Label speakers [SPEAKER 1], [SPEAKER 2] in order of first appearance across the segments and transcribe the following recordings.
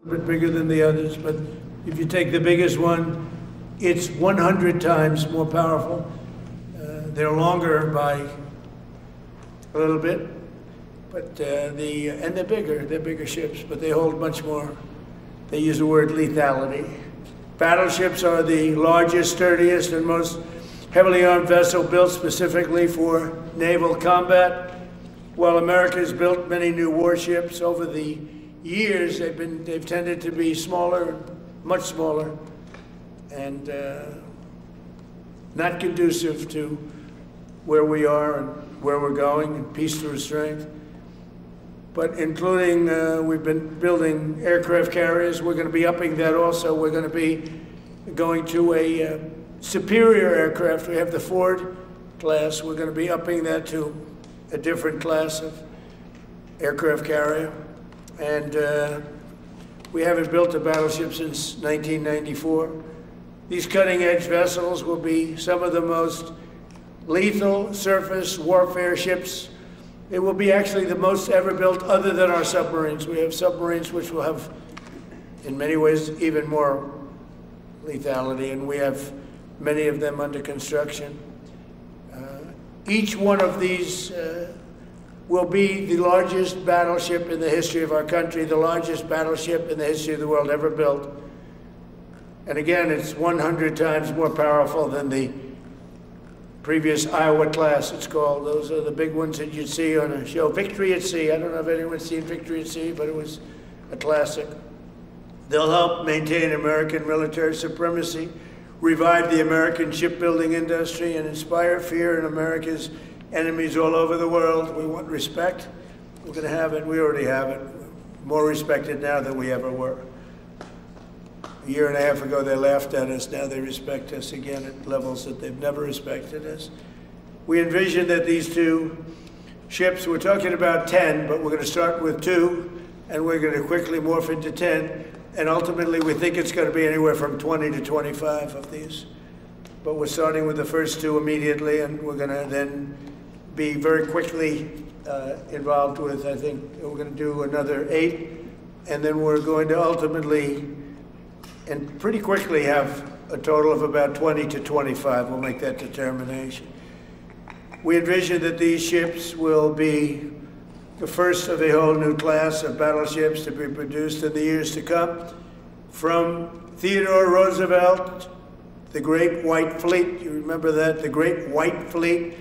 [SPEAKER 1] A bit bigger than the others, but if you take the biggest one, it's 100 times more powerful. They're longer by a little bit, but and they're bigger. They're bigger ships, but they hold much more. They use the word lethality. Battleships are the largest, sturdiest, and most heavily armed vessel built specifically for naval combat. While America has built many new warships over the years, they've tended to be smaller, much smaller, and not conducive to where we are and where we're going, and peace through strength. But including, we've been building aircraft carriers. We're going to be upping that also. We're going to be going to a superior aircraft. We have the Ford class. We're going to be upping that to a different class of aircraft carrier. And we haven't built a battleship since 1994. These cutting-edge vessels will be some of the most lethal surface warfare ships. It will be actually the most ever built other than our submarines. We have submarines which will have, in many ways, even more lethality, and we have many of them under construction. Each one of these will be the largest battleship in the history of our country, the largest battleship in the history of the world ever built. And again, it's 100 times more powerful than the previous Iowa class, it's called. Those are the big ones that you'd see on a show. Victory at Sea. I don't know if anyone's seen Victory at Sea, but it was a classic. They'll help maintain American military supremacy, revive the American shipbuilding industry, and inspire fear in America's enemies all over the world. We want respect. We're going to have it. We already have it. More respected now than we ever were. A year and a half ago, they laughed at us. Now they respect us again at levels that they've never respected us. We envision that these two ships, we're talking about 10, but we're going to start with 2, and we're going to quickly morph into 10. And ultimately, we think it's going to be anywhere from 20 to 25 of these. But we're starting with the first 2 immediately, and we're going to then be very quickly involved with, I think, we're going to do another 8. And then we're going to ultimately, and pretty quickly, have a total of about 20 to 25. We'll make that determination. We envision that these ships will be the first of a whole new class of battleships to be produced in the years to come. From Theodore Roosevelt, the Great White Fleet, you remember that, the Great White Fleet,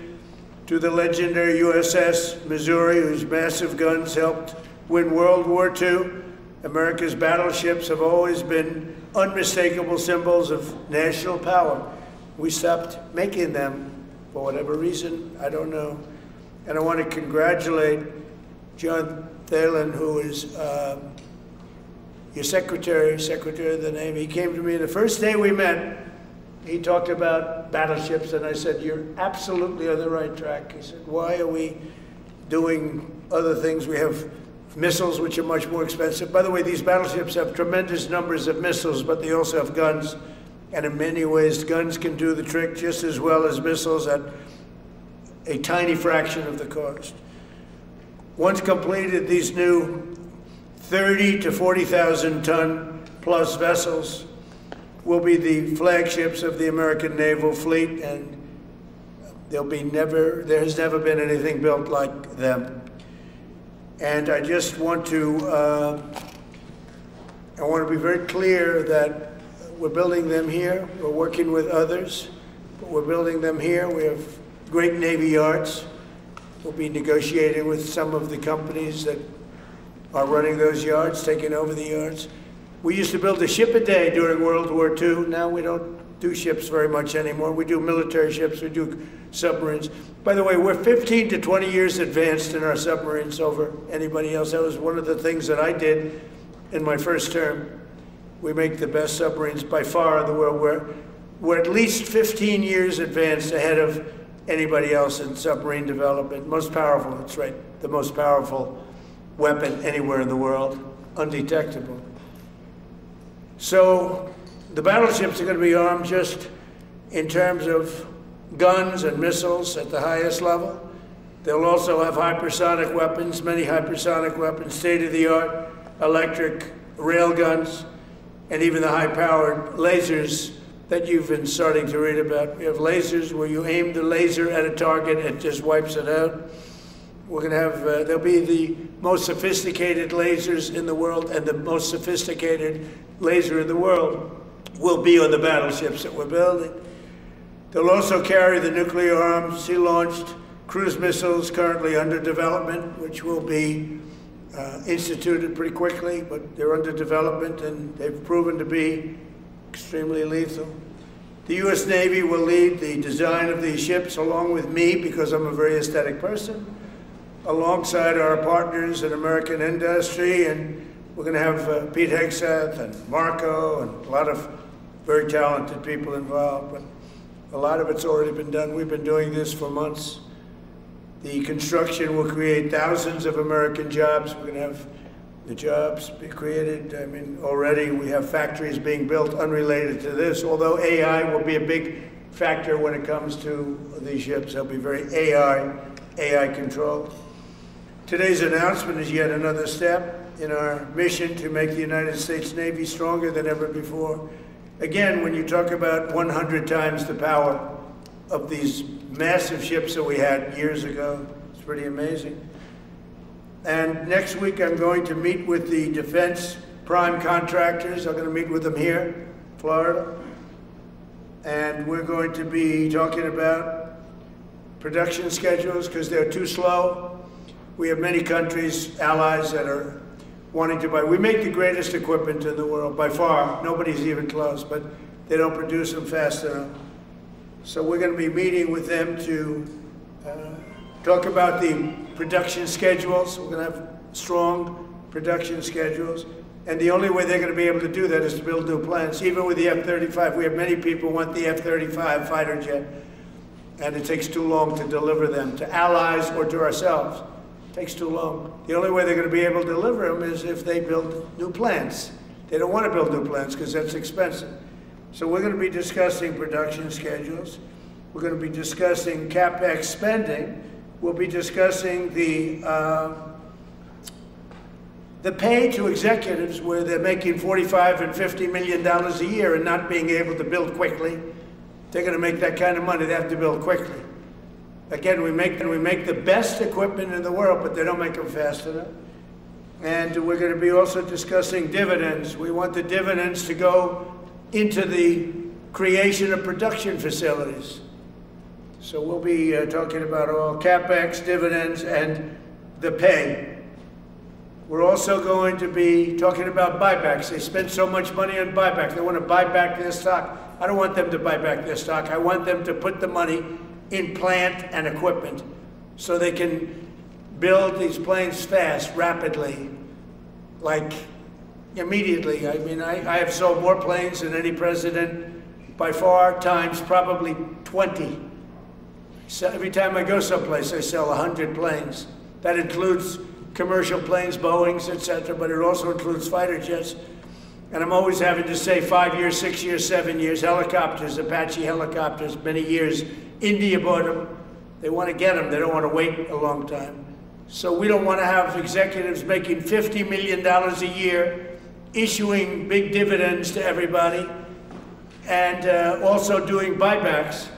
[SPEAKER 1] to the legendary USS Missouri, whose massive guns helped win World War II. America's battleships have always been unmistakable symbols of national power. We stopped making them for whatever reason, I don't know. And I want to congratulate John Thalen, who is your secretary of the Navy. He came to me the first day we met. He talked about battleships, and I said, "You're absolutely on the right track." He said, "Why are we doing other things? We have missiles, which are much more expensive." By the way, these battleships have tremendous numbers of missiles, but they also have guns. And in many ways, guns can do the trick just as well as missiles at a tiny fraction of the cost. Once completed, these new 30 to 40,000 ton plus vessels will be the flagships of the American naval fleet, and there has never been anything built like them. And I just want to, be very clear that we're building them here. We're working with others, but we're building them here. We have great Navy yards. We'll be negotiating with some of the companies that are running those yards, taking over the yards. We used to build a ship a day during World War II. Now we don't do ships very much anymore. We do military ships, we do submarines. By the way, we're 15 to 20 years advanced in our submarines over anybody else. That was one of the things that I did in my first term. We make the best submarines by far in the world. We're at least 15 years advanced ahead of anybody else in submarine development. Most powerful, that's right, the most powerful weapon anywhere in the world, undetectable. So the battleships are going to be armed just in terms of guns and missiles at the highest level. They'll also have hypersonic weapons, many hypersonic weapons, state-of-the-art electric rail guns, and even the high-powered lasers that you've been starting to read about. We have lasers where you aim the laser at a target and it just wipes it out. We're going to have, there'll be the most sophisticated lasers in the world, and the most sophisticated laser in the world will be on the battleships that we're building. They'll also carry the nuclear armed, sea-launched cruise missiles currently under development, which will be instituted pretty quickly, but they're under development and they've proven to be extremely lethal. The U.S. Navy will lead the design of these ships along with me, because I'm a very aesthetic person, alongside our partners in American industry, and we're going to have Pete Hegseth and Marco and a lot of very talented people involved, but a lot of it's already been done. We've been doing this for months. The construction will create thousands of American jobs. We're going to have the jobs be created. I mean, already we have factories being built unrelated to this, although AI will be a big factor when it comes to these ships. They'll be very AI controlled. Today's announcement is yet another step in our mission to make the United States Navy stronger than ever before. Again, when you talk about 100 times the power of these massive ships that we had years ago, it's pretty amazing. And next week I'm going to meet with the defense prime contractors. I'm going to meet with them here, Florida. And we're going to be talking about production schedules because they're too slow. We have many countries, allies, that are wanting to buy. We make the greatest equipment in the world, by far. Nobody's even close, but they don't produce them fast enough. So we're going to be meeting with them to talk about the production schedules. We're going to have strong production schedules. And the only way they're going to be able to do that is to build new plants. Even with the F-35, we have many people who want the F-35 fighter jet, and it takes too long to deliver them to allies or to ourselves. It takes too long. The only way they're going to be able to deliver them is if they build new plants. They don't want to build new plants because that's expensive. So we're going to be discussing production schedules. We're going to be discussing CapEx spending. We'll be discussing the pay to executives where they're making $45 and $50 million a year and not being able to build quickly. They're going to make that kind of money. They have to build quickly. Again, we make the best equipment in the world, but they don't make them fast enough. And we're going to be also discussing dividends. We want the dividends to go into the creation of production facilities. So we'll be talking about all CapEx, dividends, and the pay. We're also going to be talking about buybacks. They spend so much money on buybacks. They want to buy back their stock. I don't want them to buy back their stock. I want them to put the money in plant and equipment so they can build these planes fast, rapidly, like immediately. I mean, I have sold more planes than any president by far, times probably 20. So every time I go someplace, I sell 100 planes. That includes commercial planes, Boeings, etc., but it also includes fighter jets. And I'm always having to say 5 years, 6 years, 7 years, helicopters, Apache helicopters, many years. India bought them. They want to get them. They don't want to wait a long time. So we don't want to have executives making $50 million a year, issuing big dividends to everybody, and also doing buybacks.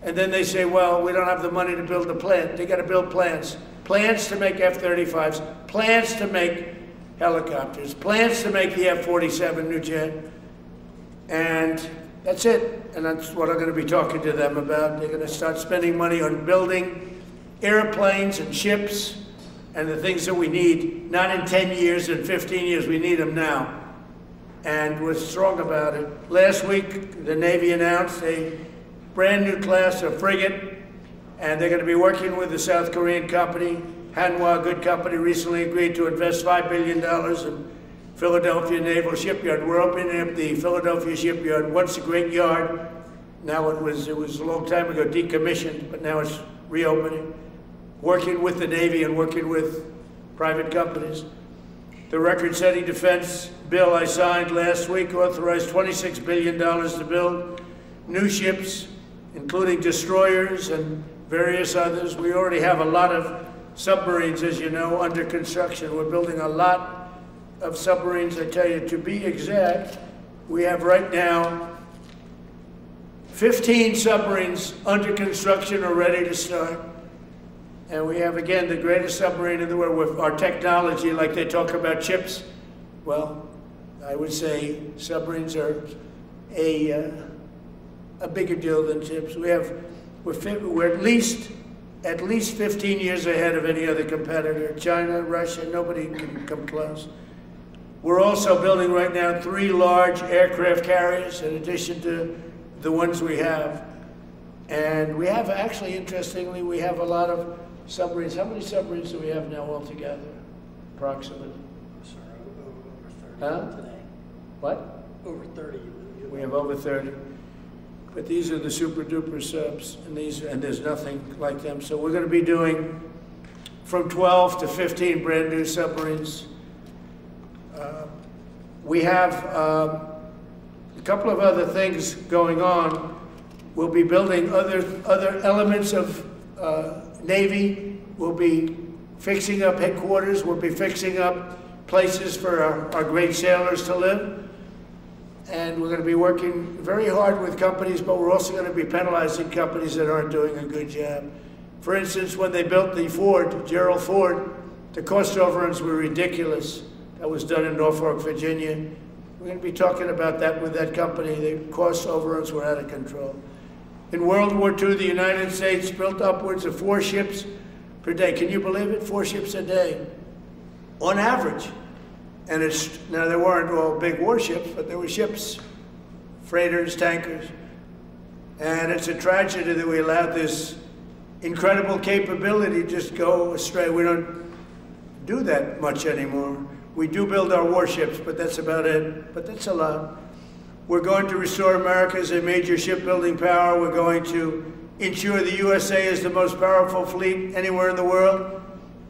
[SPEAKER 1] And then they say, well, we don't have the money to build a plant. They got to build plants. Plants to make F-35s, plants to make helicopters, plants to make the F-47 new jet. And that's it. And that's what I'm going to be talking to them about. They're going to start spending money on building airplanes and ships and the things that we need, not in 10 years and 15 years. We need them now. And we're strong about it. Last week, the Navy announced a brand new class of frigate, and they're going to be working with the South Korean company. Hanwha, a good company, recently agreed to invest $5 billion in Philadelphia Naval Shipyard. We're opening up the Philadelphia Shipyard. Once a great yard. Now it was a long time ago decommissioned, but now it's reopening. Working with the Navy and working with private companies. The record-setting defense bill I signed last week authorized $26 billion to build new ships, including destroyers and various others. We already have a lot of submarines, as you know, under construction. We're building a lot of submarines. I tell you, to be exact, we have right now 15 submarines under construction or ready to start. And we have, again, the greatest submarine in the world with our technology, like they talk about chips. Well, I would say submarines are a bigger deal than chips. We're at least 15 years ahead of any other competitor. China, Russia, nobody can come close. We're also building right now 3 large aircraft carriers in addition to the ones we have. And we have, actually, interestingly, we have a lot of submarines. How many submarines do we have now altogether, approximately?
[SPEAKER 2] Sir, over 30
[SPEAKER 1] Huh?
[SPEAKER 2] today.
[SPEAKER 1] What?
[SPEAKER 2] Over 30.
[SPEAKER 1] We have over 30. But these are the super duper subs, and there's nothing like them. So we're going to be doing from 12 to 15 brand new submarines. We have a couple of other things going on. We'll be building other elements of Navy. We'll be fixing up headquarters. We'll be fixing up places for our great sailors to live. And we're going to be working very hard with companies, but we're also going to be penalizing companies that aren't doing a good job. For instance, when they built the Ford, Gerald Ford, the cost overruns were ridiculous. That was done in Norfolk, Virginia. We're going to be talking about that with that company. The cost overruns were out of control. In World War II, the United States built upwards of 4 ships per day. Can you believe it? 4 ships a day, on average. And now there weren't all big warships, but there were ships, freighters, tankers. And it's a tragedy that we allowed this incredible capability just go astray. We don't do that much anymore. We do build our warships, but that's about it. But that's a lot. We're going to restore America as a major shipbuilding power. We're going to ensure the USA is the most powerful fleet anywhere in the world,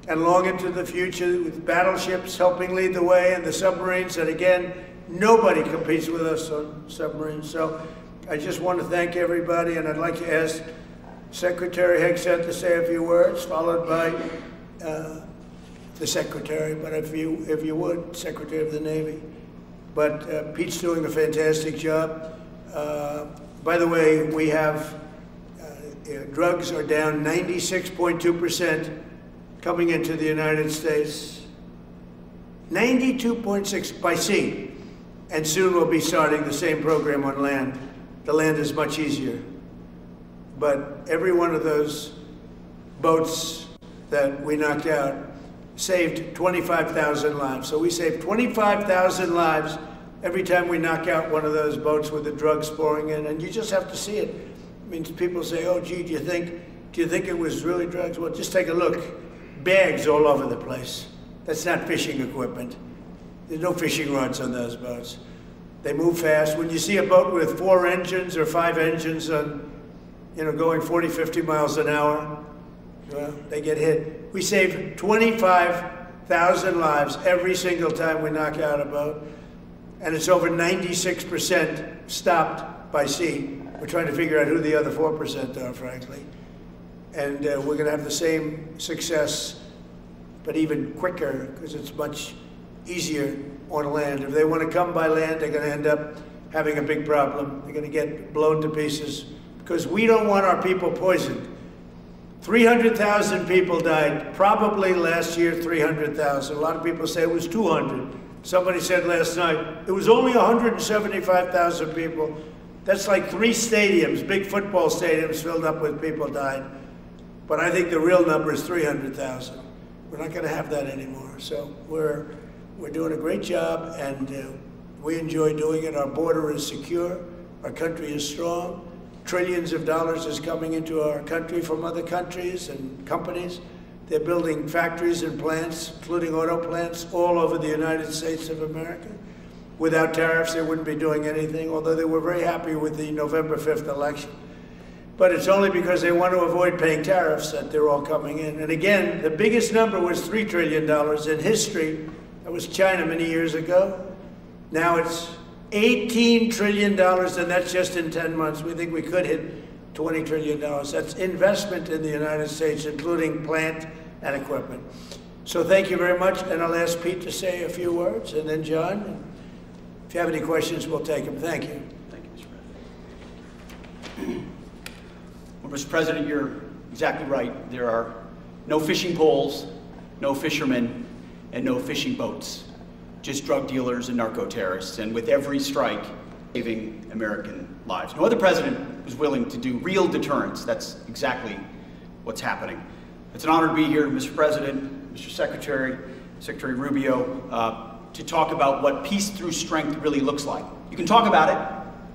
[SPEAKER 1] and long into the future with battleships helping lead the way, and the submarines. And again, nobody competes with us on submarines. So I just want to thank everybody, and I'd like to ask Secretary Hegseth to say a few words, followed by the Secretary, but if you would, Secretary of the Navy. But Pete's doing a fantastic job. By the way, we have, drugs are down 96.2% coming into the United States. 92.6 by sea. And soon we'll be starting the same program on land. The land is much easier. But every one of those boats that we knocked out saved 25,000 lives. So we saved 25,000 lives every time we knock out one of those boats with the drugs pouring in. And you just have to see it. I mean, people say, oh, gee, do you think it was really drugs? Well, just take a look. Bags all over the place. That's not fishing equipment. There's no fishing rods on those boats. They move fast. When you see a boat with 4 engines or 5 engines on, going 40, 50 miles an hour, well, they get hit. We save 25,000 lives every single time we knock out a boat. And it's over 96% stopped by sea. We're trying to figure out who the other 4% are, frankly. And we're going to have the same success, but even quicker, because it's much easier on land. If they want to come by land, they're going to end up having a big problem. They're going to get blown to pieces, because we don't want our people poisoned. 300,000 people died, probably last year 300,000. A lot of people say it was 200. Somebody said last night, it was only 175,000 people. That's like 3 stadiums, big football stadiums filled up with people died. But I think the real number is 300,000. We're not going to have that anymore. So we're doing a great job, and we enjoy doing it. Our border is secure. Our country is strong. Trillions of dollars is coming into our country from other countries and companies. They're building factories and plants, including auto plants, all over the United States of America. Without tariffs, they wouldn't be doing anything, although they were very happy with the November 5th election. But it's only because they want to avoid paying tariffs that they're all coming in. And again, the biggest number was $3 trillion in history. That was China many years ago. Now it's $18 trillion, and that's just in 10 months. We think we could hit $20 trillion. That's investment in the United States, including plant and equipment. So thank you very much, and I'll ask Pete to say a few words, and then John. If you have any questions, we'll take them. Thank you.
[SPEAKER 3] Thank you, Mr. President. Well, Mr. President, you're exactly right. There are no fishing poles, no fishermen, and no fishing boats. Just drug dealers and narco-terrorists, and with every strike, saving American lives. No other president was willing to do real deterrence. That's exactly what's happening. It's an honor to be here, Mr. President, Mr. Secretary, Secretary Rubio, to talk about what peace through strength really looks like. You can talk about it,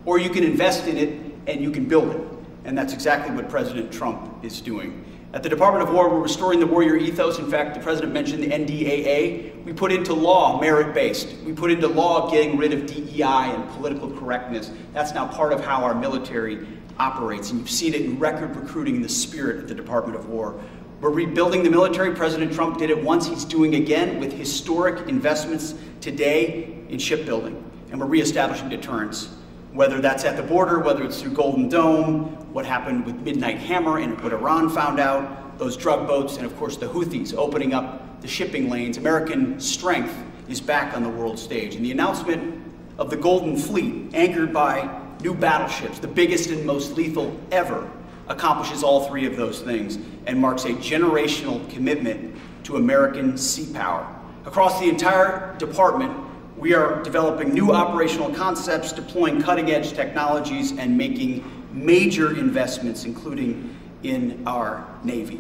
[SPEAKER 3] or you can invest in it, and you can build it. And that's exactly what President Trump is doing. At the Department of War, we're restoring the warrior ethos. In fact, the President mentioned the NDAA. We put into law merit-based. We put into law getting rid of DEI and political correctness. That's now part of how our military operates. And you've seen it in record recruiting in the spirit of the Department of War. We're rebuilding the military. President Trump did it once. He's doing again with historic investments today in shipbuilding. And we're reestablishing deterrence, whether that's at the border, whether it's through Golden Dome, what happened with Midnight Hammer and what Iran found out, those drug boats, and of course the Houthis opening up the shipping lanes. American strength is back on the world stage. And the announcement of the Golden Fleet, anchored by new battleships, the biggest and most lethal ever, accomplishes all three of those things and marks a generational commitment to American sea power. Across the entire department, we are developing new operational concepts, deploying cutting-edge technologies, and making major investments, including in our Navy.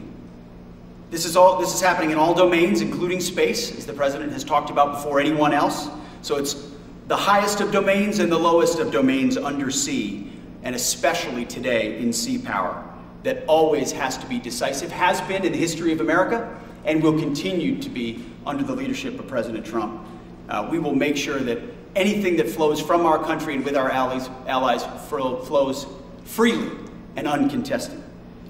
[SPEAKER 3] This is happening in all domains, including space, as the President has talked about before anyone else. So it's the highest of domains and the lowest of domains under sea, and especially today in sea power, that always has to be decisive, has been in the history of America, and will continue to be under the leadership of President Trump. We will make sure that anything that flows from our country and with our allies flows freely and uncontested.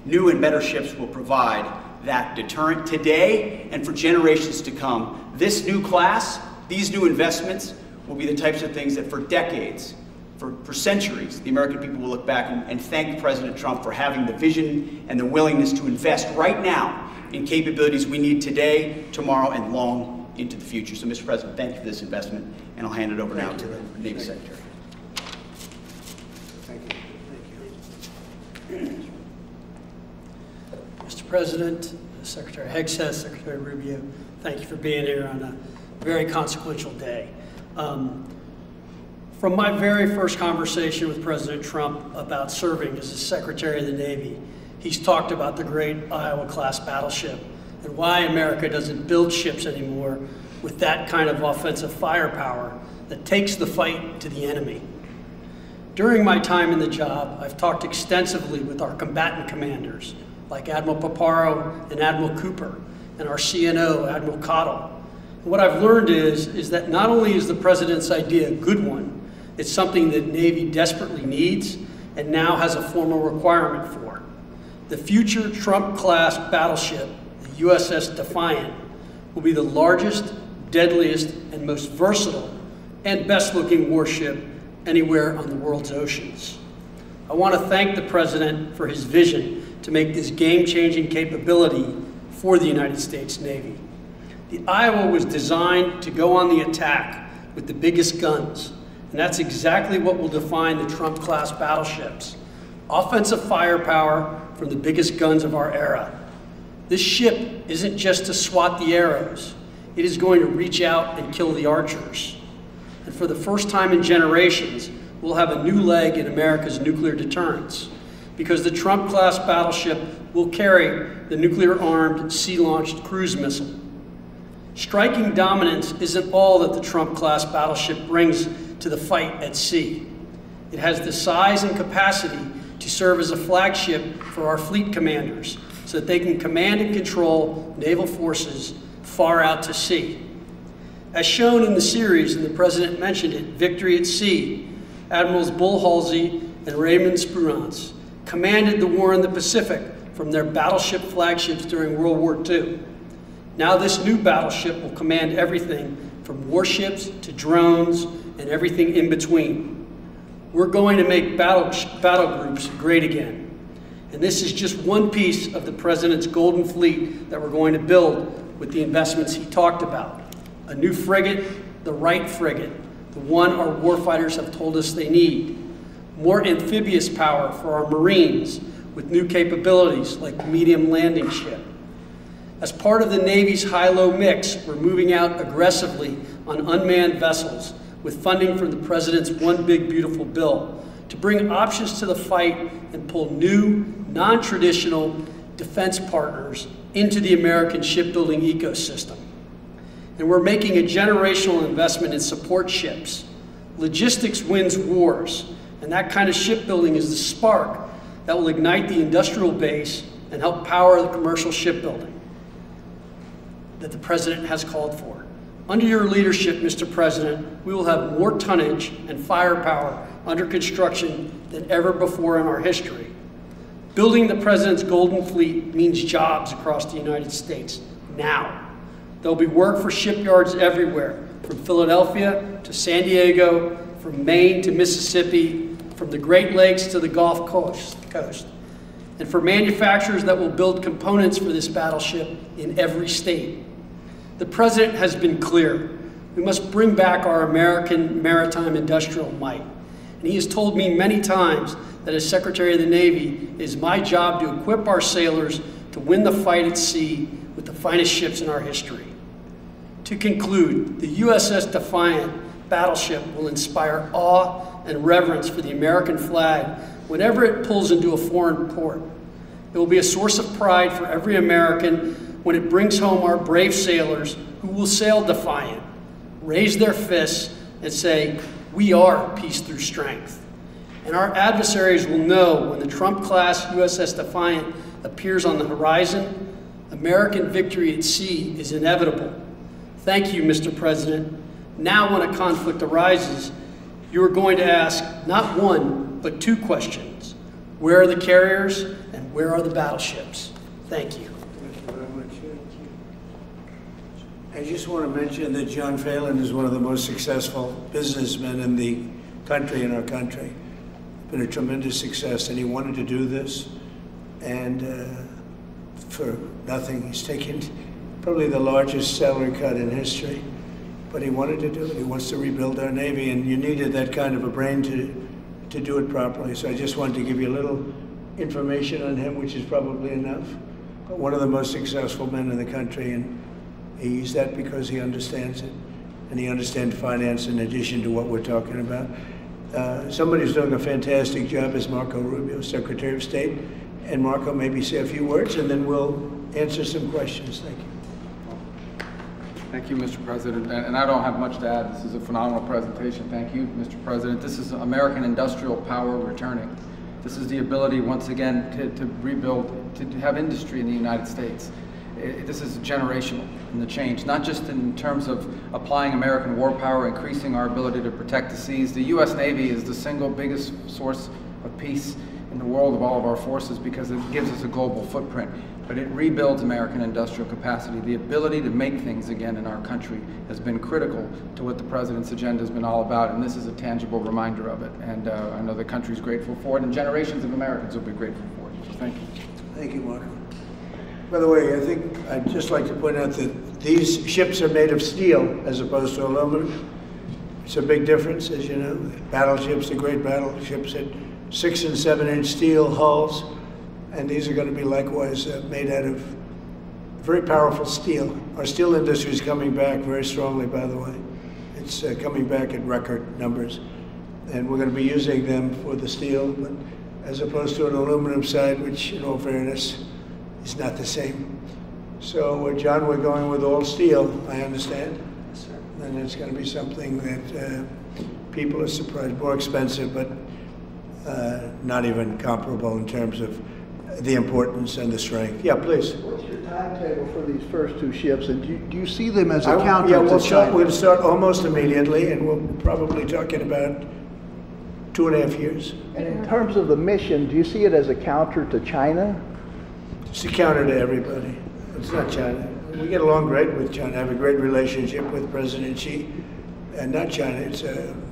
[SPEAKER 3] New and better ships will provide that deterrent today and for generations to come. This new class, these new investments, will be the types of things that for decades, for centuries, the American people will look back and thank President Trump for having the vision and the willingness to invest right now in capabilities we need today, tomorrow, and long into the future. So, Mr. President, thank you for this investment, and I'll hand it over now to the Navy Secretary.
[SPEAKER 1] Thank you.
[SPEAKER 4] Mr. President, Secretary Hegseth, Secretary Rubio, thank you for being here on a very consequential day. From my very first conversation with President Trump about serving as the Secretary of the Navy, he's talked about the great Iowa-class battleship and why America doesn't build ships anymore with that kind of offensive firepower that takes the fight to the enemy. During my time in the job, I've talked extensively with our combatant commanders, like Admiral Paparo and Admiral Cooper, and our CNO, Admiral Cottle. And what I've learned is that not only is the President's idea a good one, it's something that Navy desperately needs and now has a formal requirement for. The future Trump-class battleship, the USS Defiant, will be the largest, deadliest, and most versatile and best-looking warship anywhere on the world's oceans. I want to thank the President for his vision to make this game-changing capability for the United States Navy. The Iowa was designed to go on the attack with the biggest guns, and that's exactly what will define the Trump-class battleships. Offensive firepower from the biggest guns of our era. This ship isn't just to swat the arrows. It is going to reach out and kill the archers. And for the first time in generations, we'll have a new leg in America's nuclear deterrence, because the Trump-class battleship will carry the nuclear-armed, sea-launched cruise missile. Striking dominance isn't all that the Trump-class battleship brings to the fight at sea. It has the size and capacity to serve as a flagship for our fleet commanders so that they can command and control naval forces far out to sea. As shown in the series, and the President mentioned it, Victory at Sea, Admirals Bull Halsey and Raymond Spruance commanded the war in the Pacific from their battleship flagships during World War II. Now this new battleship will command everything from warships to drones and everything in between. We're going to make battle groups great again. And this is just one piece of the President's Golden Fleet that we're going to build with the investments he talked about. A new frigate, the right frigate, the one our warfighters have told us they need. More amphibious power for our Marines with new capabilities like the medium landing ship. As part of the Navy's high-low mix, we're moving out aggressively on unmanned vessels with funding from the President's One Big Beautiful Bill to bring options to the fight and pull new, non-traditional defense partners into the American shipbuilding ecosystem. And we're making a generational investment in support ships. Logistics wins wars, and that kind of shipbuilding is the spark that will ignite the industrial base and help power the commercial shipbuilding that the President has called for. Under your leadership, Mr. President, we will have more tonnage and firepower under construction than ever before in our history. Building the President's Golden Fleet means jobs across the United States, now. There'll be work for shipyards everywhere, from Philadelphia to San Diego, from Maine to Mississippi, from the Great Lakes to the Gulf Coast. And for manufacturers that will build components for this battleship in every state. The President has been clear. We must bring back our American maritime industrial might. And he has told me many times that as Secretary of the Navy, it is my job to equip our sailors to win the fight at sea with the finest ships in our history. To conclude, the USS Defiant battleship will inspire awe and reverence for the American flag whenever it pulls into a foreign port. It will be a source of pride for every American when it brings home our brave sailors who will sail defiant, raise their fists, and say, "We are peace through strength." And our adversaries will know when the Trump-class USS Defiant appears on the horizon, American victory at sea is inevitable. Thank you, Mr. President. Now when a conflict arises, you are going to ask not one, but two questions. Where are the carriers and where are the battleships? Thank you.
[SPEAKER 1] Thank you very much. I just want to mention that John Phelan is one of the most successful businessmen in the country, in our country. Been a tremendous success, and he wanted to do this, and for nothing. He's taken probably the largest salary cut in history, but he wanted to do it. He wants to rebuild our Navy, and you needed that kind of a brain to do it properly. So I just wanted to give you a little information on him, which is probably enough. But one of the most successful men in the country, and he's that because he understands it, and he understands finance in addition to what we're talking about. Somebody who's doing a fantastic job is Marco Rubio, Secretary of State. And Marco, maybe say a few words, and then we'll answer some questions. Thank you.
[SPEAKER 5] Thank you, Mr. President. And I don't have much to add. This is a phenomenal presentation. Thank you, Mr. President. This is American industrial power returning. This is the ability, once again, to rebuild, to have industry in the United States. This is generational in the change, not just in terms of applying American war power, increasing our ability to protect the seas. The U.S. Navy is the single biggest source of peace in the world of all of our forces because it gives us a global footprint. But it rebuilds American industrial capacity. The ability to make things again in our country has been critical to what the President's agenda has been all about, and this is a tangible reminder of it. And I know the country's grateful for it, and generations of Americans will be grateful for it. So thank you.
[SPEAKER 1] Thank you, Marco. By the way, I think I'd just like to point out that these ships are made of steel as opposed to aluminum. It's a big difference, as you know. Battleships, the great battleships, had 6- and 7-inch steel hulls, and these are going to be likewise made out of very powerful steel. Our steel industry is coming back very strongly, by the way. It's coming back at record numbers, and we're going to be using them for the steel, but as opposed to an aluminum side, which, in all fairness, is not the same. So, John, we're going with all steel, I understand.
[SPEAKER 4] Yes, sir.
[SPEAKER 1] And it's going to be something that people are surprised, more expensive, but not even comparable in terms of the importance and the strength. Yeah, please.
[SPEAKER 6] What's your timetable for these first two ships, and do you see them as a counter
[SPEAKER 1] yeah,
[SPEAKER 6] to China?
[SPEAKER 1] We'll start almost immediately, and we'll probably talking about 2.5 years.
[SPEAKER 6] And in terms of the mission, do you see it as a counter to China?
[SPEAKER 1] It's a counter to everybody. It's not China. We get along great with China. I have a great relationship with President Xi, and not China. It's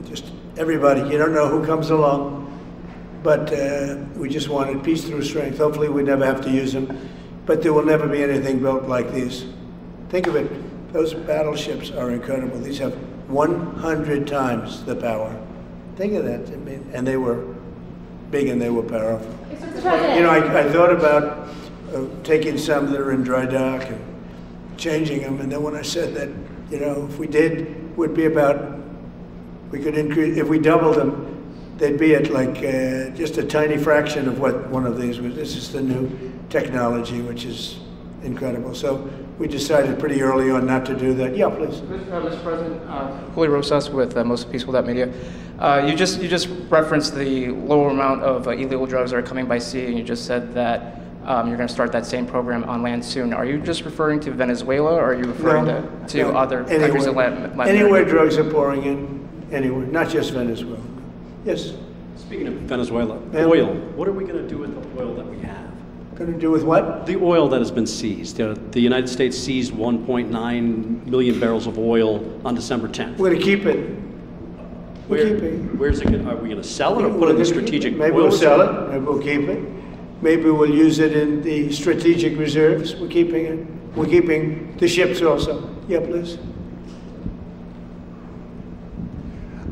[SPEAKER 1] just everybody. You don't know who comes along, but we just wanted peace through strength. Hopefully we never have to use them, but there will never be anything built like these. Think of it, those battleships are incredible. These have 100 times the power. Think of that. I mean, and they were big and they were powerful. You know, I thought about taking some that are in dry dock and changing them, and then when I said that, you know, if we did, would be about, we could increase, if we doubled them, they'd be at like just a tiny fraction of what one of these was. This is the new technology, which is incredible. So we decided pretty early on not to do that. Yeah, please.
[SPEAKER 7] Mr. President, Julio Rosas with Most Peaceful Media. You just referenced the lower amount of illegal drugs that are coming by sea, and you just said that you're going to start that same program on land soon. Are you just referring to Venezuela, or are you referring to other countries in Latin America?
[SPEAKER 1] Anywhere drugs are pouring in, anywhere, not just Venezuela. Yes?
[SPEAKER 8] Speaking of Venezuela, oil. What are we going to do with the oil that we have?
[SPEAKER 1] Going to do with what?
[SPEAKER 8] The oil that has been seized. The United States seized 1.9 million barrels of oil on December 10th.
[SPEAKER 1] We're going to keep it. We're keeping.
[SPEAKER 8] Where's it going? Are we going to sell it or put it in the strategic?
[SPEAKER 1] Maybe we'll sell it. Maybe we'll keep it. Maybe we'll use it in the strategic reserves. We're keeping it. We're keeping the ships also. Yeah, please.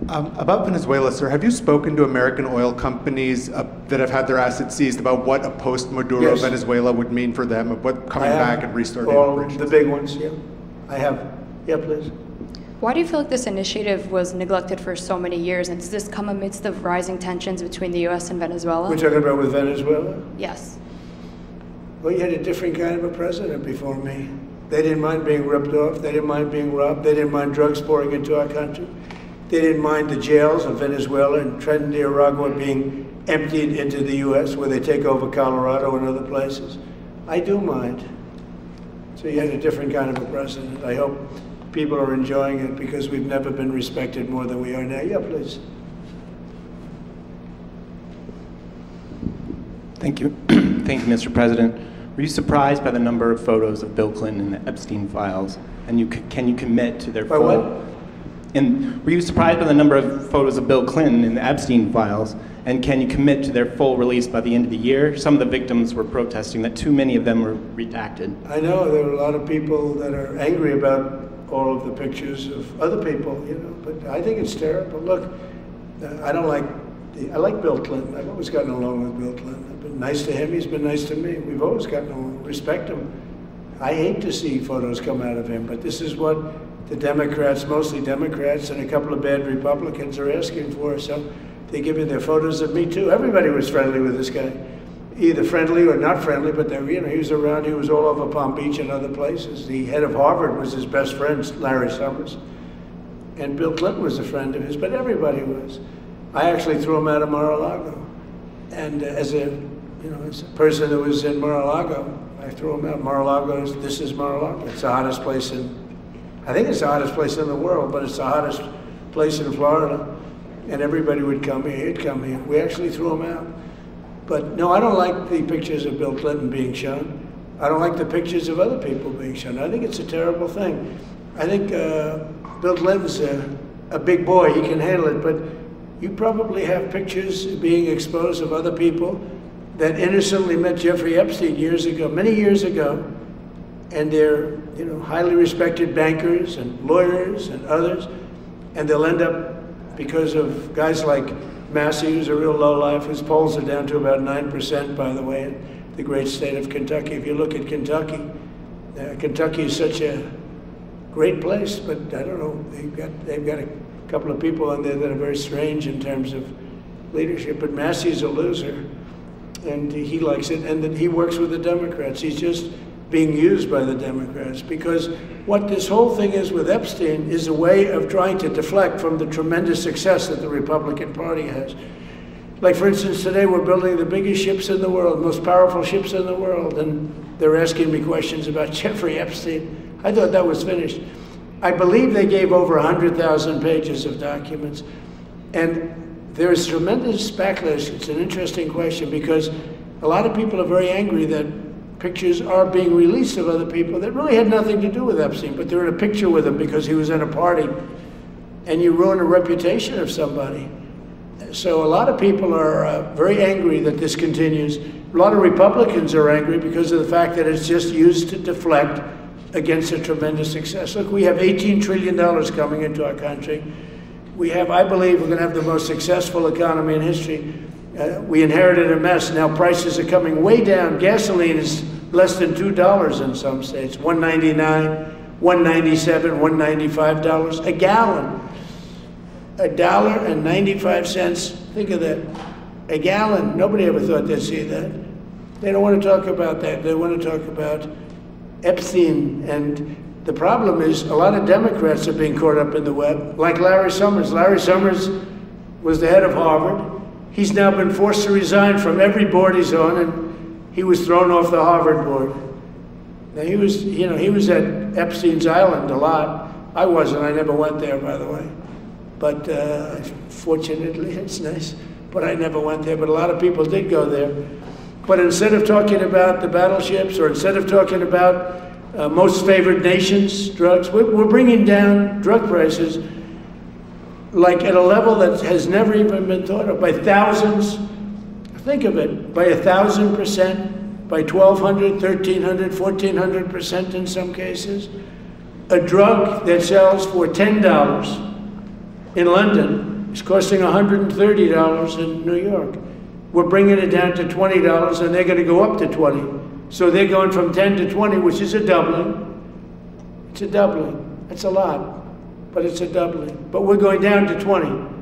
[SPEAKER 9] About Venezuela, sir, have you spoken to American oil companies that have had their assets seized about what a post-Maduro Venezuela would mean for them, of what coming back and restarting operations?
[SPEAKER 1] The big ones, yeah. I have. Yeah, please.
[SPEAKER 10] Why do you feel like this initiative was neglected for so many years, and does this come amidst the rising tensions between the U.S. and Venezuela?
[SPEAKER 1] We're talking about with Venezuela?
[SPEAKER 10] Yes.
[SPEAKER 1] Well, you had a different kind of a president before me. They didn't mind being ripped off. They didn't mind being robbed. They didn't mind drugs pouring into our country. They didn't mind the jails of Venezuela and Trinidad and Nicaragua being emptied into the U.S., where they take over Colorado and other places. I do mind. So you had a different kind of a president. I hope people are enjoying it, because we've never been respected more than we are now. Yeah, please.
[SPEAKER 11] Thank you. Thank you, Mr. President. Were you surprised by the number of photos of Bill Clinton in the Epstein files? And can you commit to their
[SPEAKER 1] full... By what?
[SPEAKER 11] And were you surprised by the number of photos of Bill Clinton in the Epstein files? And can you commit to their full release by the end of the year? Some of the victims were protesting that too many of them were redacted.
[SPEAKER 1] I know there are a lot of people that are angry about all of the pictures of other people, you know, but I think it's terrible. Look, I like Bill Clinton. I've always gotten along with Bill Clinton. I've been nice to him, he's been nice to me. We've always gotten along, respect him. I hate to see photos come out of him, but this is what the Democrats, mostly Democrats, and a couple of bad Republicans are asking for, so they give me their photos of me too. Everybody was friendly with this guy. Either friendly or not friendly, but they, you know, he was around, he was all over Palm Beach and other places. The head of Harvard was his best friend, Larry Summers. And Bill Clinton was a friend of his, but everybody was. I actually threw him out of Mar-a-Lago. And as a person who was in Mar-a-Lago, I threw him out. Mar-a-Lago, this is Mar-a-Lago. It's the hottest place I think it's the hottest place in the world, but it's the hottest place in Florida. And everybody would come here, he'd come here. We actually threw him out. But no, I don't like the pictures of Bill Clinton being shown. I don't like the pictures of other people being shown. I think it's a terrible thing. I think Bill Clinton's a big boy, he can handle it, but you probably have pictures being exposed of other people that innocently met Jeffrey Epstein years ago, many years ago, and they're, you know, highly respected bankers and lawyers and others, and they'll end up, because of guys like Massey, who's a real lowlife, whose polls are down to about 9%, by the way, in the great state of Kentucky. If you look at Kentucky, Kentucky is such a great place, but I don't know, they've got a couple of people on there that are very strange in terms of leadership, but Massey's a loser, and he likes it, and then he works with the Democrats. He's just being used by the Democrats, because what this whole thing is with Epstein is a way of trying to deflect from the tremendous success that the Republican Party has. Like, for instance, today we're building the biggest ships in the world, most powerful ships in the world, and they're asking me questions about Jeffrey Epstein. I thought that was finished. I believe they gave over 100,000 pages of documents, and there's tremendous backlash. It's an interesting question, because a lot of people are very angry that pictures are being released of other people that really had nothing to do with Epstein, but they're in a picture with him because he was in a party, and you ruin a reputation of somebody. So a lot of people are very angry that this continues. A lot of Republicans are angry because of the fact that it's just used to deflect against a tremendous success. Look, we have $18 trillion coming into our country. We have, I believe, we're going to have the most successful economy in history. We inherited a mess. Now prices are coming way down. Gasoline is less than $2 in some states. $1.99, $1.97, $1.95 a gallon. $1.95. Think of that. A gallon. Nobody ever thought they'd see that. They don't want to talk about that. They want to talk about Epstein. And the problem is a lot of Democrats are being caught up in the web, like Larry Summers. Larry Summers was the head of Harvard. He's now been forced to resign from every board he's on, and he was thrown off the Harvard board. Now he was, you know, he was at Epstein's Island a lot. I wasn't. I never went there, by the way. But fortunately, it's nice. But I never went there. But a lot of people did go there. But instead of talking about the battleships, or instead of talking about most favored nations drugs, we're bringing down drug prices like at a level that has never even been thought of, by thousands. Think of it, by 1,000%, by 1,200, 1,300, 1,400% in some cases. A drug that sells for $10 in London is costing $130 in New York. We're bringing it down to $20, and they're going to go up to 20. So they're going from 10 to 20, which is a doubling. It's a doubling. It's a lot, but it's a doubling. But we're going down to 20.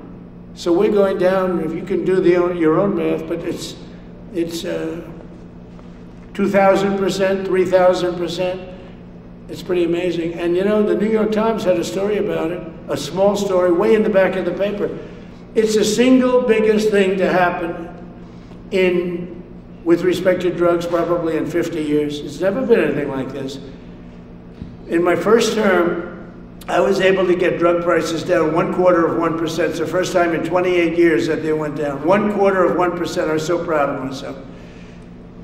[SPEAKER 1] So we're going down, if you can do your own math, but it's 2,000%, 3,000%. It's pretty amazing. And you know, the New York Times had a story about it, a small story, way in the back of the paper. It's the single biggest thing to happen with respect to drugs probably in 50 years. It's never been anything like this. In my first term, I was able to get drug prices down 1/4%. It's the first time in 28 years that they went down. 1/4%. I was so proud of myself.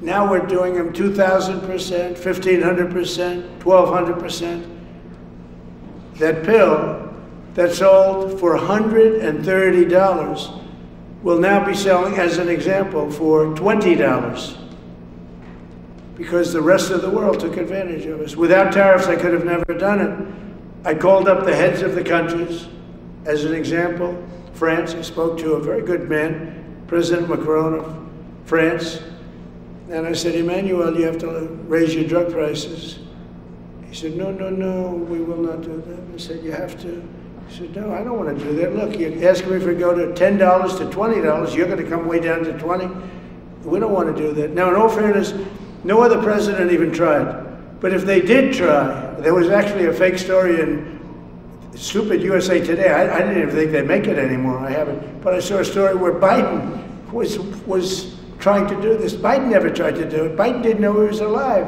[SPEAKER 1] Now we're doing them 2,000%, 1,500%, 1,200%. That pill that sold for $130 will now be selling, as an example, for $20. Because the rest of the world took advantage of us. Without tariffs, I could have never done it. I called up the heads of the countries, as an example. France, I spoke to a very good man, President Macron of France. And I said, Emmanuel, you have to raise your drug prices. He said, no, no, no, we will not do that. I said, you have to. He said, no, I don't want to do that. Look, you're asking me if we go to $10 to $20, you're going to come way down to 20. We don't want to do that. Now, in all fairness, no other president even tried. But if they did try, there was actually a fake story in stupid USA Today. I didn't even think they'd make it anymore. I haven't. But I saw a story where Biden was trying to do this. Biden never tried to do it. Biden didn't know he was alive.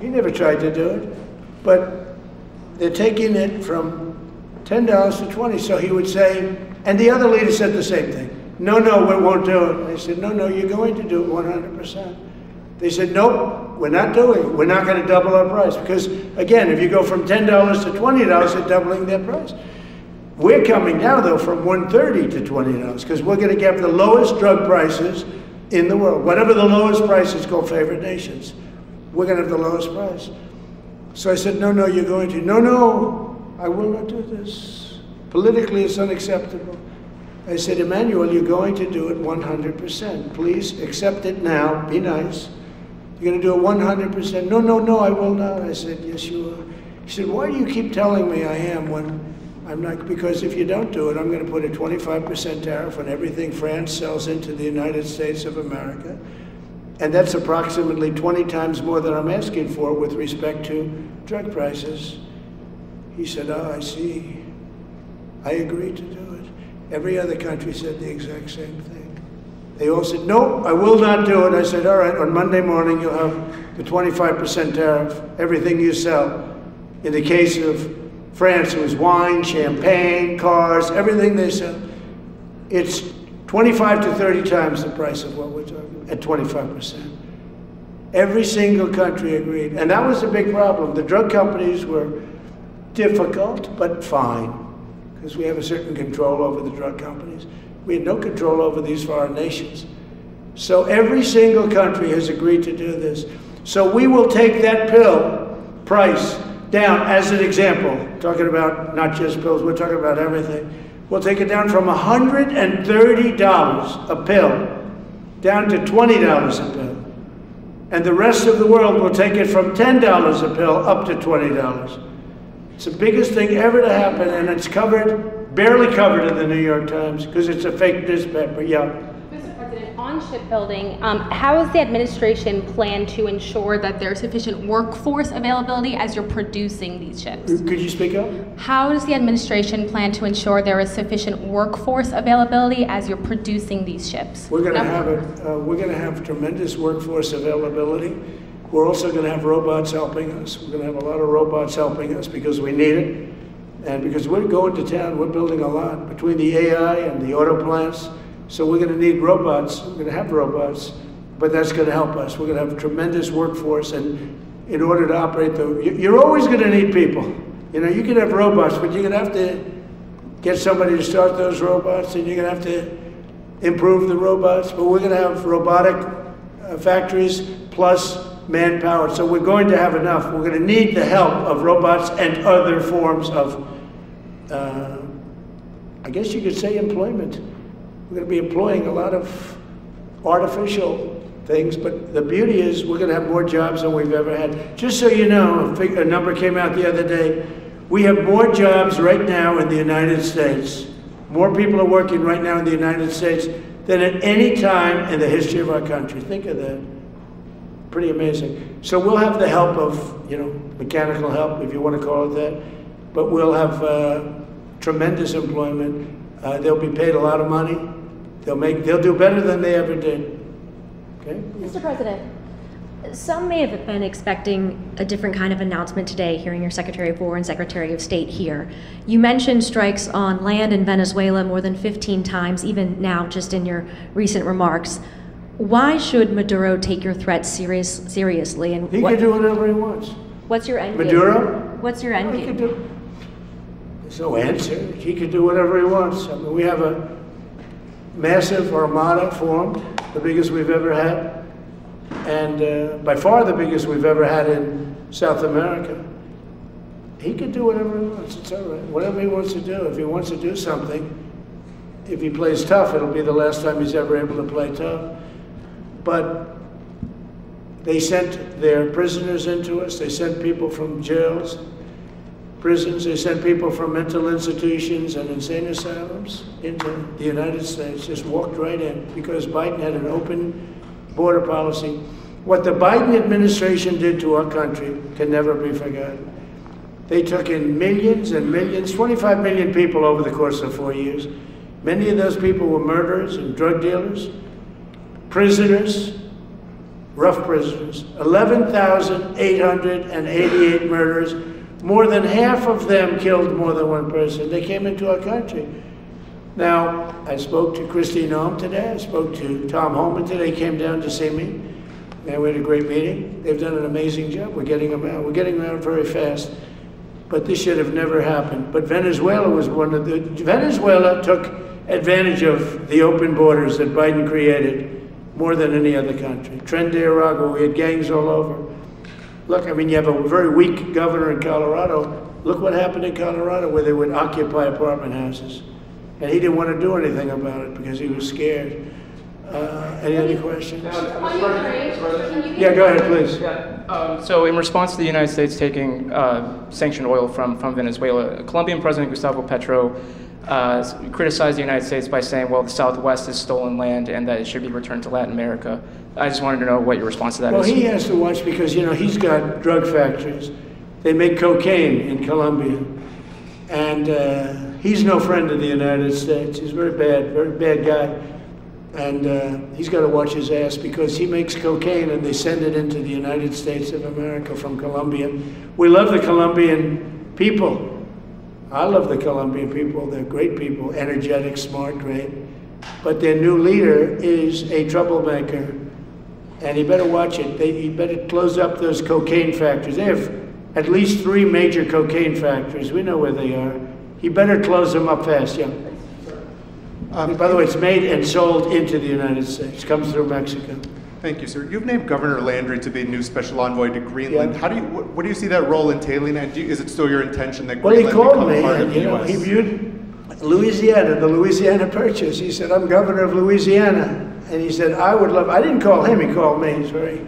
[SPEAKER 1] He never tried to do it. But they're taking it from $10 to $20. So he would say, and the other leader said the same thing. No, no, we won't do it. They said, no, no, you're going to do it 100%. They said, nope, we're not doing it. We're not going to double our price. Because, again, if you go from $10 to $20, they're doubling their price. We're coming down, though, from $130 to $20, because we're going to get the lowest drug prices in the world. Whatever the lowest price is called favored nations, we're going to have the lowest price. So I said, no, no, you're going to. No, no, I will not do this. Politically, it's unacceptable. I said, Emmanuel, you're going to do it 100%. Please accept it now. Be nice. You're going to do it 100%. No, no, no, I will not. I said, yes, you are. He said, why do you keep telling me I am when I'm not? Because if you don't do it, I'm going to put a 25% tariff on everything France sells into the United States of America. And that's approximately 20 times more than I'm asking for with respect to drug prices. He said, oh, I see. I agreed to do it. Every other country said the exact same thing. They all said, no, I will not do it. I said, all right, on Monday morning you'll have the 25% tariff, everything you sell. In the case of France, it was wine, champagne, cars, everything they sell. It's 25 to 30 times the price of what we're talking at 25%. Every single country agreed. And that was the big problem. The drug companies were difficult, but fine, because we have a certain control over the drug companies. We had no control over these foreign nations. So every single country has agreed to do this. So we will take that pill price down, as an example, talking about not just pills, we're talking about everything. We'll take it down from $130 a pill down to $20 a pill. And the rest of the world will take it from $10 a pill up to $20. It's the biggest thing ever to happen, and it's covered, barely covered in the New York Times, because it's a fake newspaper. Yeah.
[SPEAKER 12] Mr. President, on shipbuilding, how is the administration plan to ensure that there's sufficient workforce availability as you're producing these ships?
[SPEAKER 1] Could you speak up?
[SPEAKER 12] How does the administration plan to ensure there is sufficient workforce availability as you're producing these ships?
[SPEAKER 1] We're going to have we're going to have tremendous workforce availability. We're also going to have robots helping us. We're going to have a lot of robots helping us because we need it, and because we're going to town. We're building a lot between the AI and the auto plants. So we're going to need robots. We're going to have robots, but that's going to help us. We're going to have a tremendous workforce, and in order to operate you're always going to need people. You know, you can have robots, but you're going to have to get somebody to start those robots, and you're going to have to improve the robots. But we're going to have robotic factories plus manpower. So we're going to have enough. We're going to need the help of robots and other forms of, I guess you could say, employment. We're going to be employing a lot of artificial things, but the beauty is we're going to have more jobs than we've ever had. Just so you know, a number came out the other day. We have more jobs right now in the United States. More people are working right now in the United States than at any time in the history of our country. Think of that. Pretty amazing. So we'll have the help of, you know, mechanical help, if you want to call it that, but we'll have tremendous employment. They'll be paid a lot of money. They'll do better than they ever did. Okay?
[SPEAKER 13] Mr. President, some may have been expecting a different kind of announcement today, hearing your Secretary of War and Secretary of State here. You mentioned strikes on land in Venezuela more than 15 times, even now just in your recent remarks. Why should Maduro take your threats seriously? And
[SPEAKER 1] he can do whatever he wants.
[SPEAKER 13] What's your end game?
[SPEAKER 1] Maduro?
[SPEAKER 13] What's your end game?
[SPEAKER 1] There's no answer. He can do whatever he wants. I mean, we have a massive armada formed, the biggest we've ever had, and by far the biggest we've ever had in South America. He can do whatever he wants. It's all right. Whatever he wants to do. If he wants to do something, if he plays tough, it'll be the last time he's ever able to play tough. But they sent their prisoners into us. They sent people from jails, prisons. They sent people from mental institutions and insane asylums into the United States. Just walked right in because Biden had an open border policy. What the Biden administration did to our country can never be forgotten. They took in millions and millions, 25 million people over the course of 4 years. Many of those people were murderers and drug dealers, prisoners, rough prisoners, 11,888 murders. More than half of them killed more than one person. They came into our country. Now, I spoke to Christine Noem today. I spoke to Tom Homan today. He came down to see me. And we had a great meeting. They've done an amazing job. We're getting them out. We're getting them out very fast. But this should have never happened. But Venezuela was one of the... Venezuela took advantage of the open borders that Biden created more than any other country. Tren de Aragua, we had gangs all over. Look, I mean, you have a very weak governor in Colorado. Look what happened in Colorado where they would occupy apartment houses. And he didn't want to do anything about it because he was scared. Any other questions? Yeah, go ahead, please.
[SPEAKER 7] So in response to the United States taking sanctioned oil from Venezuela, Colombian President Gustavo Petro criticized the United States by saying, well, the Southwest is stolen land and that it should be returned to Latin America. I just wanted to know what your response to that is.
[SPEAKER 1] Well, he has to watch because, you know, he's got drug factories. They make cocaine in Colombia. And he's no friend of the United States. He's very bad guy. And he's got to watch his ass because he makes cocaine and they send it into the United States of America from Colombia. We love the Colombian people. I love the Colombian people. They're great people, energetic, smart, great. But their new leader is a troublemaker. And he better watch it. He better close up those cocaine factories. They have at least 3 major cocaine factories. We know where they are. He better close them up fast, yeah. By the way, it's made and sold into the United States. Comes through Mexico.
[SPEAKER 9] Thank you, sir. You've named Governor Landry to be new special envoy to Greenland.
[SPEAKER 1] Yeah.
[SPEAKER 9] What do you see that role entailing, and is it still your intention that
[SPEAKER 1] Well,
[SPEAKER 9] Greenland
[SPEAKER 1] he called
[SPEAKER 9] become
[SPEAKER 1] me,
[SPEAKER 9] part of
[SPEAKER 1] and
[SPEAKER 9] the U.S.?
[SPEAKER 1] he viewed Louisiana, the Louisiana Purchase. He said, I'm governor of Louisiana. And he said, I didn't call him, he called me. He's very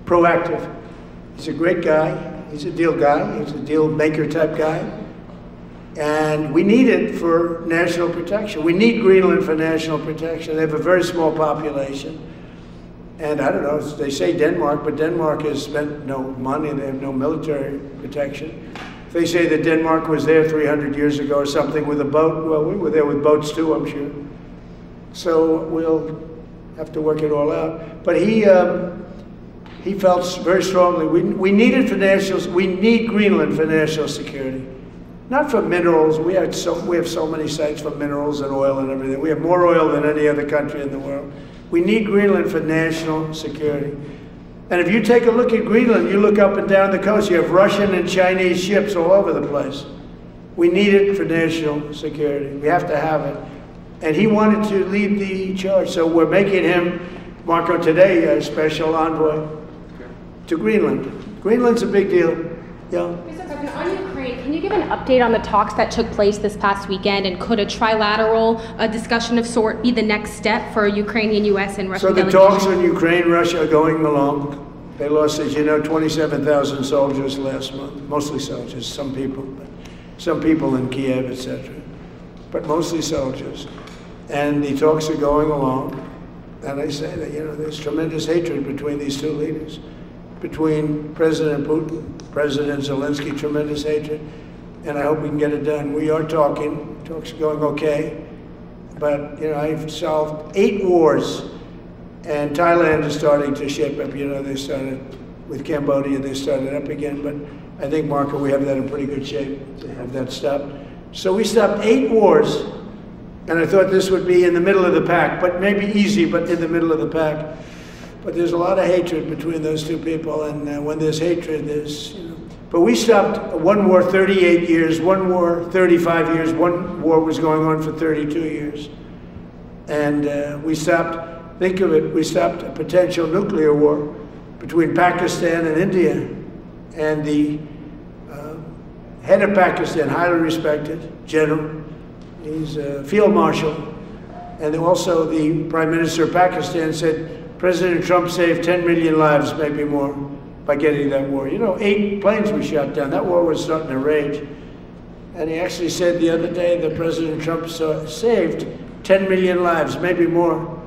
[SPEAKER 1] proactive. He's a great guy. He's a deal guy. He's a deal maker type guy. And we need it for national protection. We need Greenland for national protection. They have a very small population. And I don't know, they say Denmark, but Denmark has spent no money. They have no military protection. If they say that Denmark was there 300 years ago or something with a boat, well, we were there with boats too, I'm sure. So we'll have to work it all out. But he felt very strongly, we need it for we need Greenland for national security. Not for minerals. We have so many sites for minerals and oil and everything. We have more oil than any other country in the world. We need Greenland for national security. And if you take a look at Greenland, you look up and down the coast, you have Russian and Chinese ships all over the place. We need it for national security. We have to have it. And he wanted to lead the charge. So we're making him, Marco, today, a special envoy to Greenland. Greenland's a big deal. Yeah.
[SPEAKER 12] On Ukraine, can you give an update on the talks that took place this past weekend, and could a trilateral discussion of sort be the next step for Ukrainian, U.S. and Russian
[SPEAKER 1] So the talks on Ukraine, Russia are going along. They lost, as you know, 27,000 soldiers last month, mostly soldiers, some people in Kiev, etc., but mostly soldiers. And the talks are going along, and I say that, you know, there's tremendous hatred between these two leaders. Between President Putin, President Zelensky, tremendous hatred, and I hope we can get it done. We are talking, talks are going okay, but you know, I've solved 8 wars, and Thailand is starting to shape up. You know, they started with Cambodia, they started up again, but I think, Marco, we have that in pretty good shape to have that stopped. So we stopped 8 wars, and I thought this would be in the middle of the pack, but maybe easy, but in the middle of the pack. But there's a lot of hatred between those two people, and when there's hatred, there's, you know. But we stopped one war 38 years, one war 35 years, one war was going on for 32 years. And we stopped, think of it, we stopped a potential nuclear war between Pakistan and India. And the head of Pakistan, highly respected general, he's a field marshal, and also the Prime Minister of Pakistan said, President Trump saved 10 million lives, maybe more, by getting that war. You know, 8 planes were shot down. That war was starting to rage. And he actually said the other day that President Trump saved 10 million lives, maybe more.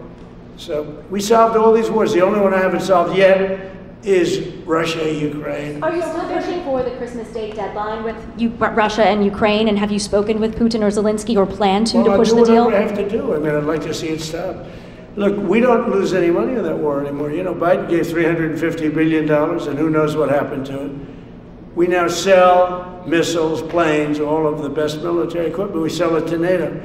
[SPEAKER 1] So we solved all these wars. The only one I haven't solved yet is Russia, Ukraine.
[SPEAKER 13] Are you still pushing for the Christmas Day deadline with Russia and Ukraine? And have you spoken with Putin or Zelensky or plan to push the deal?
[SPEAKER 1] I'll do whatever I have to do. I mean, I'd like to see it stop. Look, we don't lose any money on that war anymore. You know, Biden gave $350 billion, and who knows what happened to it. We now sell missiles, planes, all of the best military equipment. We sell it to NATO.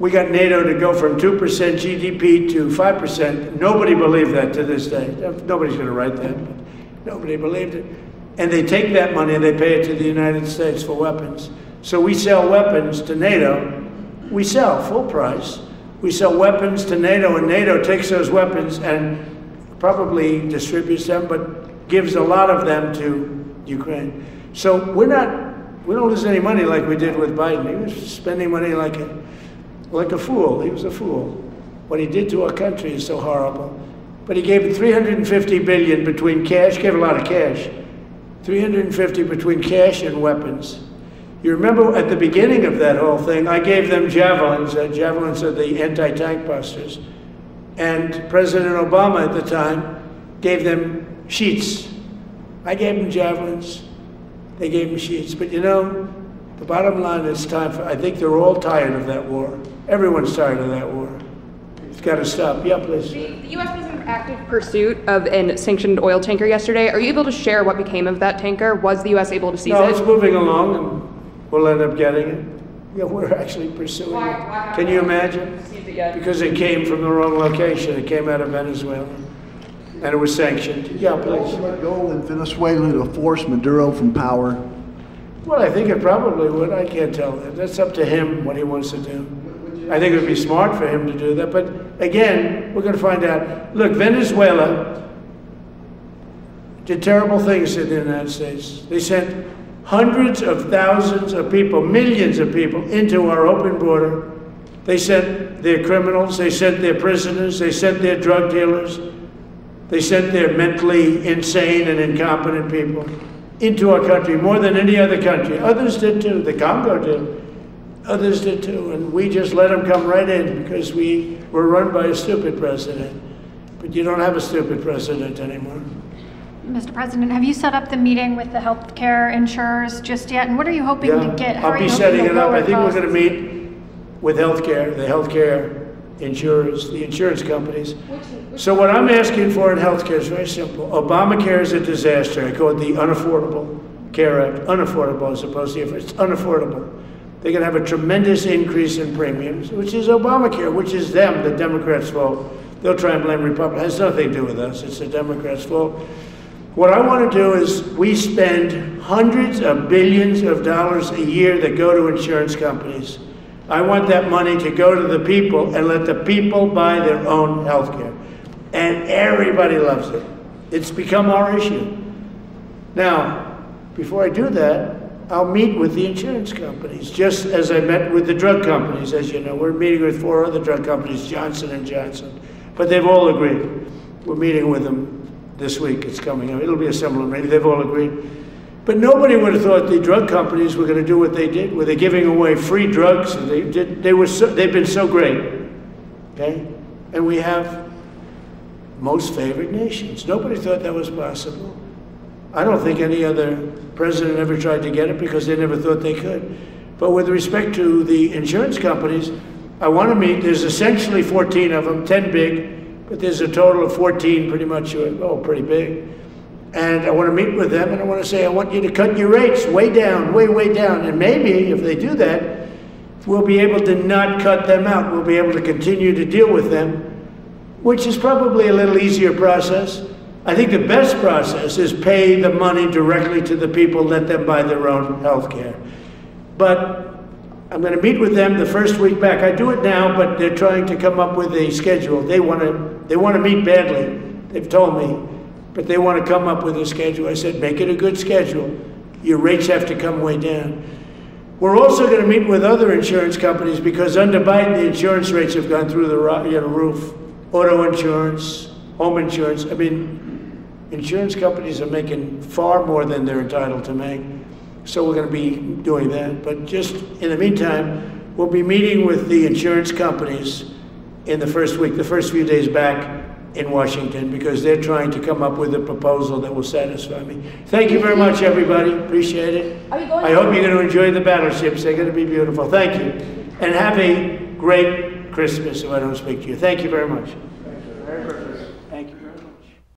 [SPEAKER 1] We got NATO to go from 2% GDP to 5%. Nobody believed that to this day. Nobody's going to write that, but nobody believed it. And they take that money and they pay it to the United States for weapons. So we sell weapons to NATO. We sell full price. We sell weapons to NATO, and NATO takes those weapons and probably distributes them, but gives a lot of them to Ukraine. So we don't lose any money like we did with Biden. He was spending money like a fool. He was a fool. What he did to our country is so horrible. But he gave $350 billion between cash, gave a lot of cash, $350 between cash and weapons. You remember at the beginning of that whole thing, I gave them javelins. Javelins are the anti-tank busters. And President Obama at the time gave them sheets. I gave them javelins. They gave them sheets. But you know, the bottom line is time for, I think they're all tired of that war. Everyone's tired of that war. It's got to stop. Yeah, please.
[SPEAKER 14] The U.S. was in active pursuit of a sanctioned oil tanker yesterday. Are you able to share what became of that tanker? Was the U.S. able to seize it?
[SPEAKER 1] No, it's moving along, and we'll end up getting it. Yeah, we're actually pursuing it. Can you imagine? Because it came from the wrong location. It came out of Venezuela, and it was sanctioned. Yeah, please.
[SPEAKER 6] The ultimate goal in Venezuela to force Maduro from power.
[SPEAKER 1] Well, I think it probably would. I can't tell that. That's up to him what he wants to do.
[SPEAKER 6] Would
[SPEAKER 1] I think it would be smart for him to do that. But again, we're going to find out. Look, Venezuela did terrible things to the United States. They sent hundreds of thousands of people, millions of people into our open border. They sent their criminals, they sent their prisoners, they sent their drug dealers, they sent their mentally insane and incompetent people into our country more than any other country. Others did too. The Congo did. Others did too. And we just let them come right in because we were run by a stupid president. But you don't have a stupid president anymore.
[SPEAKER 15] Mr. President, have you set up the meeting with the healthcare insurers just yet? And what are you hoping to get?
[SPEAKER 1] I'll be setting it up. I think we're going to meet with the healthcare insurers, the insurance companies. So what I'm asking for in healthcare is very simple. Obamacare is a disaster. I call it the Unaffordable Care Act. Unaffordable as opposed to it's unaffordable. They're going to have a tremendous increase in premiums, which is Obamacare, which is them, the Democrats' fault. They'll try and blame Republicans. It has nothing to do with us. It's the Democrats' fault. What I want to do is we spend hundreds of billions of dollars a year that go to insurance companies. I want that money to go to the people and let the people buy their own health care. And everybody loves it. It's become our issue. Now, before I do that, I'll meet with the insurance companies, just as I met with the drug companies. As you know, we're meeting with 4 other drug companies, Johnson & Johnson. But they've all agreed. We're meeting with them this week. It's coming up. It'll be a similar meeting. They've all agreed. But nobody would have thought the drug companies were going to do what they did, where they're giving away free drugs. And they've been so great, okay? And we have most favored nations. Nobody thought that was possible. I don't think any other president ever tried to get it because they never thought they could. But with respect to the insurance companies, I want to meet. There's essentially 14 of them, 10 big, but there's a total of 14 pretty much, pretty big. And I want to meet with them, and I want to say, I want you to cut your rates way down, way down. And maybe if they do that, we'll be able to not cut them out. We'll be able to continue to deal with them, which is probably a little easier process. I think the best process is pay the money directly to the people, let them buy their own health care. But I'm going to meet with them the first week back. I do it now, but they're trying to come up with a schedule. They want to meet badly, they've told me. But they want to come up with a schedule. I said, make it a good schedule. Your rates have to come way down. We're also going to meet with other insurance companies because under Biden, the insurance rates have gone through the roof. Auto insurance, home insurance. I mean, insurance companies are making far more than they're entitled to make. So we're going to be doing that. But just in the meantime, we'll be meeting with the insurance companies in the first week, the first few days back in Washington, because they're trying to come up with a proposal that will satisfy me. Thank you very much, everybody. Appreciate it. I hope you're going to enjoy the battleships. They're going to be beautiful. Thank you. And have a great Christmas if I don't speak to you. Thank you very much.